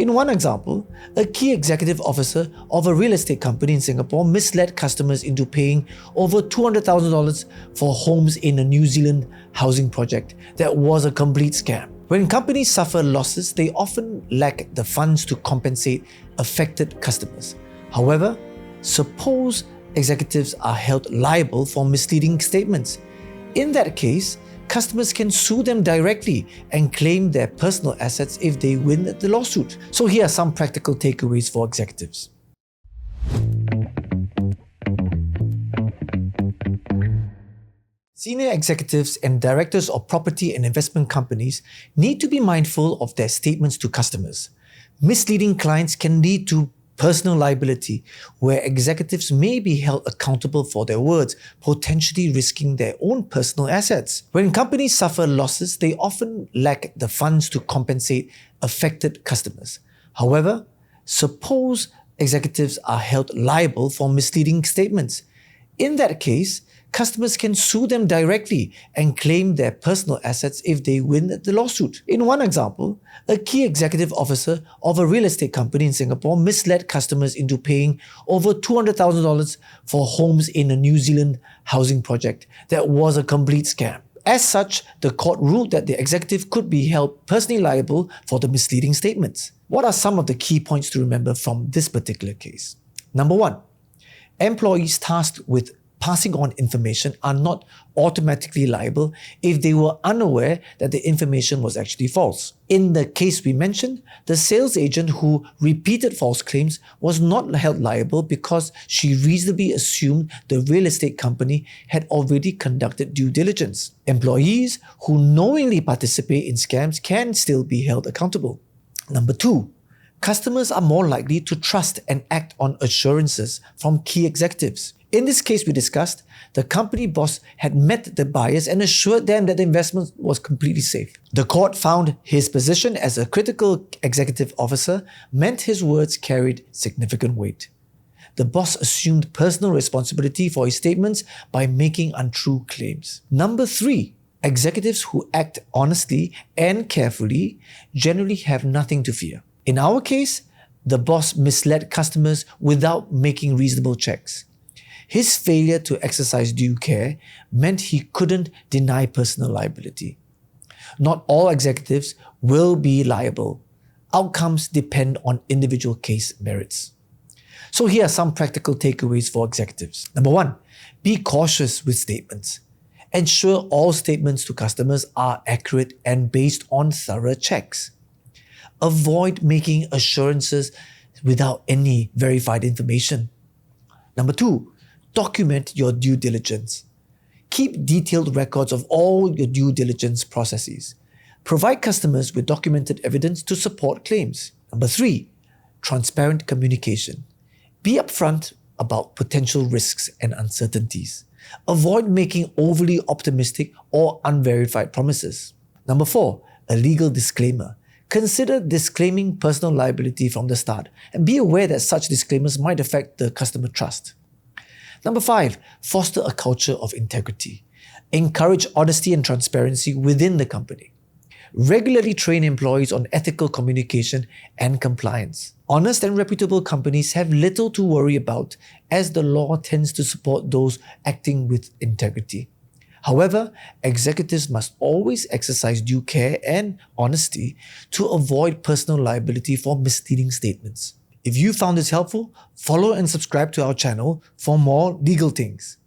In one example, a key executive officer of a real estate company in Singapore misled customers into paying over $200,000 for homes in a New Zealand housing project that was a complete scam. When companies suffer losses, they often lack the funds to compensate affected customers. However, suppose executives are held liable for misleading statements. In that case, customers can sue them directly and claim their personal assets if they win the lawsuit. So here are some practical takeaways for executives. Senior executives and directors of property and investment companies need to be mindful of their statements to customers. Misleading clients can lead to personal liability, where executives may be held accountable for their words, potentially risking their own personal assets. When companies suffer losses, they often lack the funds to compensate affected customers. However, suppose executives are held liable for misleading statements. In that case, customers can sue them directly and claim their personal assets if they win the lawsuit. In one example, a key executive officer of a real estate company in Singapore misled customers into paying over $200,000 for homes in a New Zealand housing project that was a complete scam. As such, the court ruled that the executive could be held personally liable for the misleading statements. What are some of the key points to remember from this particular case? Number one, employees tasked with passing on information are not automatically liable if they were unaware that the information was actually false. In the case we mentioned, the sales agent who repeated false claims was not held liable because she reasonably assumed the real estate company had already conducted due diligence. Employees who knowingly participate in scams can still be held accountable. Number two, customers are more likely to trust and act on assurances from key executives. In this case we discussed, the company boss had met the buyers and assured them that the investment was completely safe. The court found his position as a critical executive officer meant his words carried significant weight. The boss assumed personal responsibility for his statements by making untrue claims. Number three, executives who act honestly and carefully generally have nothing to fear. In our case, the boss misled customers without making reasonable checks. His failure to exercise due care meant he couldn't deny personal liability. Not all executives will be liable. Outcomes depend on individual case merits. So here are some practical takeaways for executives. Number one, be cautious with statements. Ensure all statements to customers are accurate and based on thorough checks. Avoid making assurances without any verified information. Number two, document your due diligence. Keep detailed records of all your due diligence processes. Provide customers with documented evidence to support claims. Number three, transparent communication. Be upfront about potential risks and uncertainties. Avoid making overly optimistic or unverified promises. Number four, a legal disclaimer. Consider disclaiming personal liability from the start and be aware that such disclaimers might affect the customer trust. Number five, foster a culture of integrity. Encourage honesty and transparency within the company. Regularly train employees on ethical communication and compliance. Honest and reputable companies have little to worry about as the law tends to support those acting with integrity. However, executives must always exercise due care and honesty to avoid personal liability for misleading statements. If you found this helpful, follow and subscribe to our channel for more legal things.